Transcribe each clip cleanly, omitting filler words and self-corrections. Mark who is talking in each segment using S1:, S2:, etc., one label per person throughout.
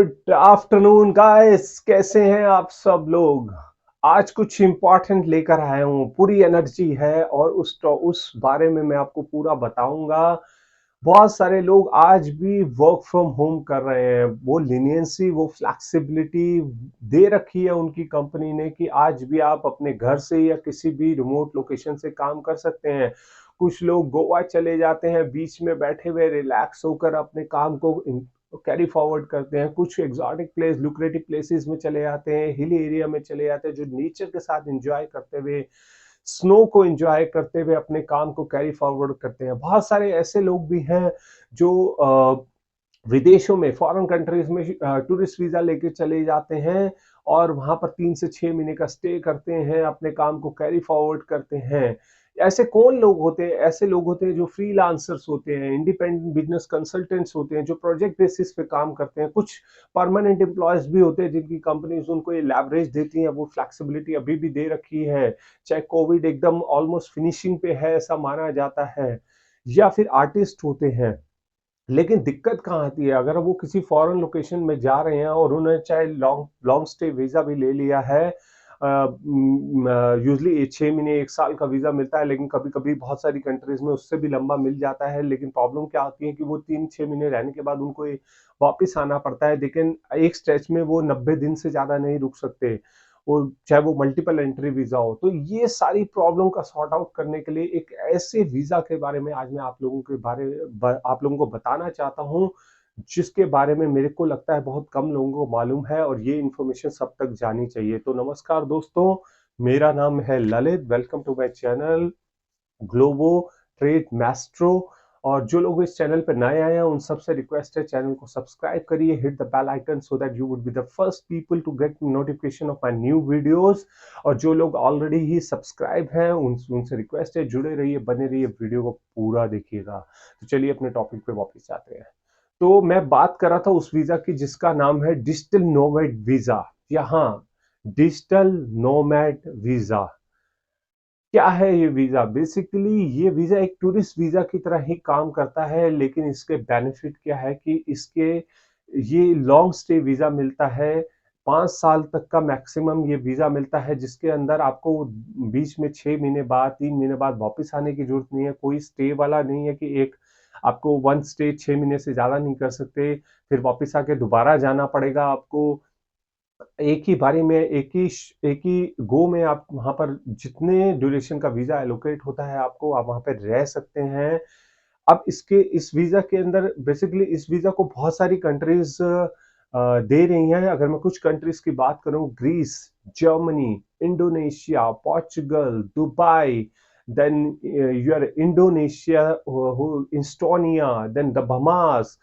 S1: Good afternoon guys, कैसे हैं आप सब लोग। आज कुछ इंपॉर्टेंट लेकर आया हूँ, पूरी एनर्जी है और उस बारे में मैं आपको पूरा बताऊंगा। बहुत सारे लोग आज भी वर्क फ्रॉम होम कर रहे हैं। वो लीनियंसी, वो फ्लेक्सिबिलिटी दे रखी है उनकी कंपनी ने कि आज भी आप अपने घर से या किसी भी रिमोट लोकेशन से काम कर सकते हैं। कुछ लोग गोवा चले जाते हैं, बीच में बैठे हुए रिलैक्स होकर अपने काम को कैरी फॉरवर्ड करते हैं। कुछ एग्जॉटिक प्लेस, लुक्रेटिव प्लेसेस में चले जाते हैं, हिल एरिया में चले जाते हैं, जो नेचर के साथ एंजॉय करते हुए, स्नो को एंजॉय करते हुए अपने काम को कैरी फॉरवर्ड करते हैं। बहुत सारे ऐसे लोग भी हैं जो विदेशों में, फॉरेन कंट्रीज में टूरिस्ट वीजा लेके चले जाते हैं और वहां पर 3 से 6 महीने का स्टे करते हैं, अपने काम को कैरी फॉरवर्ड करते हैं। ऐसे कौन लोग होते हैं? ऐसे लोग होते हैं जो फ्रीलांसर्स होते हैं, इंडिपेंडेंट बिजनेस कंसल्टेंट्स होते हैं, जो प्रोजेक्ट बेसिस पे काम करते हैं। कुछ परमानेंट एम्प्लॉयज भी होते हैं जिनकी कंपनीज उनको ये लेवरेज देती हैं, वो फ्लेक्सिबिलिटी अभी भी दे रखी है, चाहे कोविड एकदम ऑलमोस्ट फिनिशिंग पे है ऐसा माना जाता है। या फिर आर्टिस्ट होते हैं। लेकिन दिक्कत कहाँ आती है? अगर वो किसी फॉरेन लोकेशन में जा रहे हैं और उन्होंने चाहे लॉन्ग लॉन्ग स्टे वीजा भी ले लिया है, यूजली 6 महीने 1 साल का वीजा मिलता है, लेकिन कभी कभी बहुत सारी कंट्रीज में उससे भी लंबा मिल जाता है। लेकिन प्रॉब्लम क्या आती है कि वो 3-6 महीने रहने के बाद उनको वापस आना पड़ता है। लेकिन एक स्ट्रेच में वो 90 दिन से ज्यादा नहीं रुक सकते, वो चाहे वो मल्टीपल एंट्री वीजा हो। तो ये सारी प्रॉब्लम का सॉर्ट आउट करने के लिए एक ऐसे वीजा के बारे में आज मैं आप लोगों को बताना चाहता हूं, जिसके बारे में मेरे को लगता है बहुत कम लोगों को मालूम है और ये इन्फॉर्मेशन सब तक जानी चाहिए। तो नमस्कार दोस्तों, मेरा नाम है Lalit. Welcome to my channel Globo Trade Maestro. और जो लोग इस चैनल पर नए आए हैं उन सबसे रिक्वेस्ट है, चैनल को सब्सक्राइब करिए, hit the bell icon so that you would be the first people to get notification of my new videos. और जो लोग ऑलरेडी ही सब्सक्राइब हैं उनसे रिक्वेस्ट है, जुड़े रहिए, बने रहिए, वीडियो को पूरा देखिएगा। तो चलिए अपने टॉपिक पे वापस आते हैं। तो मैं बात कर रहा था उस वीजा की जिसका नाम है डिजिटल नोमैड वीजा। यहाँ डिजिटल नोमैड वीजा क्या है? ये वीजा बेसिकली, ये वीजा एक टूरिस्ट वीजा की तरह ही काम करता है, लेकिन इसके बेनिफिट क्या है कि इसके ये लॉन्ग स्टे वीजा मिलता है। 5 साल तक का मैक्सिमम ये वीजा मिलता है, जिसके अंदर आपको बीच में 6 महीने बाद, 3 महीने बाद वापस आने की जरूरत नहीं है। कोई स्टे वाला नहीं है कि एक आपको वन स्टे 6 महीने से ज्यादा नहीं कर सकते, फिर वापस आके दोबारा जाना पड़ेगा आपको। एक ही बारी में, एक ही गो में आप वहां पर जितने ड्यूरेशन का वीजा एलोकेट होता है आपको, आप वहां पर रह सकते हैं। अब इस वीजा के अंदर बेसिकली, इस वीजा को बहुत सारी कंट्रीज दे रही हैं। अगर मैं कुछ कंट्रीज की बात करूं, Greece, Germany, Indonesia, Portugal, Dubai, then your Indonesia, Estonia, then the Bahamas.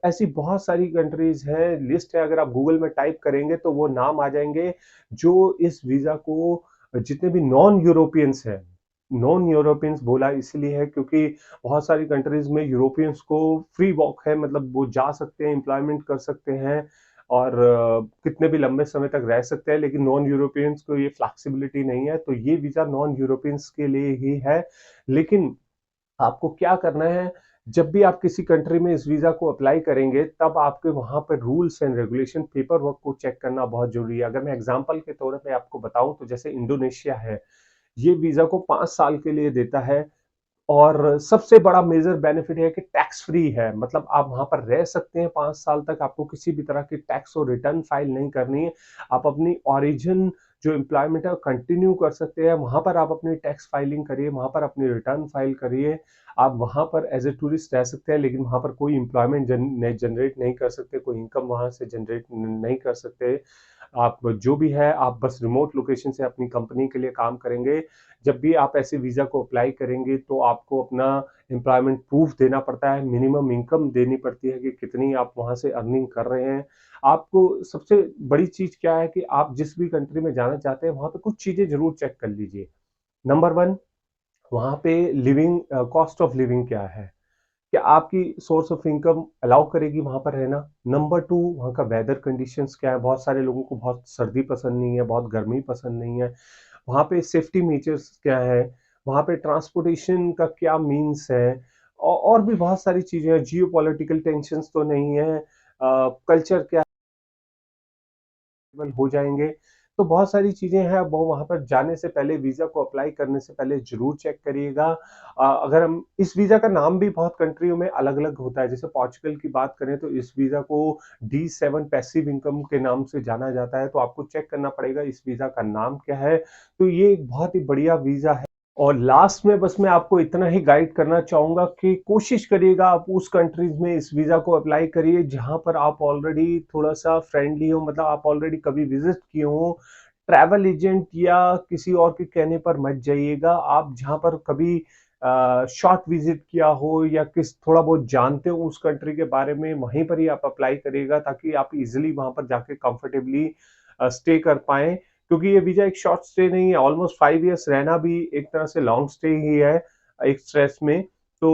S1: ऐसी बहुत सारी कंट्रीज हैं, लिस्ट है, अगर आप गूगल में टाइप करेंगे तो वो नाम आ जाएंगे जो इस वीजा को, जितने भी नॉन यूरोपियंस हैं, नॉन यूरोपियंस बोला इसलिए है क्योंकि बहुत सारी कंट्रीज में यूरोपियंस को फ्री वॉक है, मतलब वो जा सकते हैं, एम्प्लॉयमेंट कर सकते हैं और कितने भी लंबे समय तक रह सकते हैं। लेकिन नॉन यूरोपियंस को ये फ्लेक्सिबिलिटी नहीं है, तो ये वीजा नॉन यूरोपियंस के लिए ही है। लेकिन आपको क्या करना है, जब भी आप किसी कंट्री में इस वीजा को अप्लाई करेंगे, तब आपके वहां पर rules and regulation, paper work को चेक करना बहुत जरूरी है। अगर मैं एग्जांपल के तौर पे आपको बताऊं तो जैसे इंडोनेशिया है, ये वीजा को 5 साल के लिए देता है। और सबसे बड़ा मेजर बेनिफिट है कि टैक्स फ्री है, मतलब आप वहां पर रह सकते हैं 5 साल तक, आपको किसी भी तरह की टैक्स और रिटर्न फाइल नहीं करनी है। आप अपनी ओरिजिन जो एम्प्लॉयमेंट है कंटिन्यू कर सकते हैं, वहां पर आप अपनी टैक्स फाइलिंग करिए, वहां पर अपनी रिटर्न फाइल करिए। आप वहां पर एज ए टूरिस्ट रह सकते हैं, लेकिन वहां पर कोई एम्प्लॉयमेंट जनरेट नहीं कर सकते, कोई इनकम वहां से जनरेट नहीं कर सकते। आप जो भी है, आप बस रिमोट लोकेशन से अपनी कंपनी के लिए काम करेंगे। जब भी आप ऐसे वीजा को अप्लाई करेंगे तो आपको अपना एम्प्लॉयमेंट प्रूफ देना पड़ता है, मिनिमम इनकम देनी पड़ती है कि कितनी आप वहां से अर्निंग कर रहे हैं। आपको सबसे बड़ी चीज क्या है कि आप जिस भी कंट्री में जाना चाहते हैं वहां पे कुछ चीजें जरूर चेक कर लीजिए। नंबर वन, वहां पे लिविंग, कॉस्ट ऑफ लिविंग क्या है, क्या आपकी सोर्स ऑफ इनकम अलाउ करेगी वहां पर रहना। नंबर टू, वहां का वेदर कंडीशंस क्या है। बहुत सारे लोगों को बहुत सर्दी पसंद नहीं है, बहुत गर्मी पसंद नहीं है। वहां पे सेफ्टी मेजर्स क्या है, वहां पे ट्रांसपोर्टेशन का क्या मीन्स है, और भी बहुत सारी चीजें हैं। जियो पॉलिटिकल टेंशन तो नहीं है, कल्चर क्या हो जाएंगे। तो बहुत सारी चीजें हैं, वो वहां पर जाने से पहले, वीजा को अप्लाई करने से पहले जरूर चेक करिएगा। अगर हम इस वीजा का नाम भी बहुत कंट्रियों में अलग अलग होता है, जैसे पोर्चुगल की बात करें तो इस वीजा को D7 पैसिव इनकम के नाम से जाना जाता है, तो आपको चेक करना पड़ेगा इस वीजा का नाम क्या है। तो ये एक बहुत ही बढ़िया वीजा है। और लास्ट में बस मैं आपको इतना ही गाइड करना चाहूंगा कि कोशिश करिएगा आप उस कंट्रीज में इस वीजा को अप्लाई करिए जहां पर आप ऑलरेडी थोड़ा सा फ्रेंडली हो, मतलब आप ऑलरेडी कभी विजिट किए हो। ट्रैवल एजेंट या किसी और के कहने पर मत जाइएगा। आप जहां पर कभी शॉर्ट विजिट किया हो या किस थोड़ा बहुत जानते हो उस कंट्री के बारे में, वहीं पर ही आप अप्लाई करिएगा ताकि आप इजिली वहां पर जाके कंफर्टेबली स्टे कर पाए। क्योंकि ये वीजा एक शॉर्ट स्टे नहीं है, ऑलमोस्ट 5 इयर्स रहना भी एक तरह से लॉन्ग स्टे ही है एक स्ट्रेस में। तो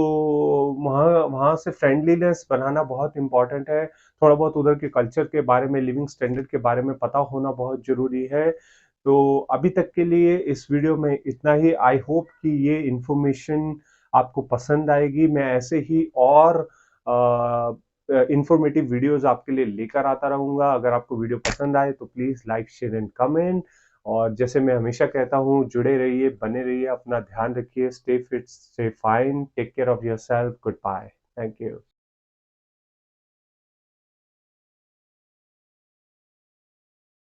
S1: वहाँ वहाँ से फ्रेंडलीनेस बनाना बहुत इंपॉर्टेंट है। थोड़ा बहुत उधर के कल्चर के बारे में, लिविंग स्टैंडर्ड के बारे में पता होना बहुत जरूरी है। तो अभी तक के लिए इस वीडियो में इतना ही। आई होप कि ये इंफॉर्मेशन आपको पसंद आएगी। मैं ऐसे ही और इंफॉर्मेटिव वीडियोस आपके लिए लेकर आता रहूंगा। अगर आपको वीडियो पसंद आए तो please like, share and comment. और जैसे मैं हमेशा कहता हूँ, जुड़े रहिए, बने रहिए, अपना ध्यान रखिए। Stay fit, stay fine, take care of yourself. Good bye, thank you.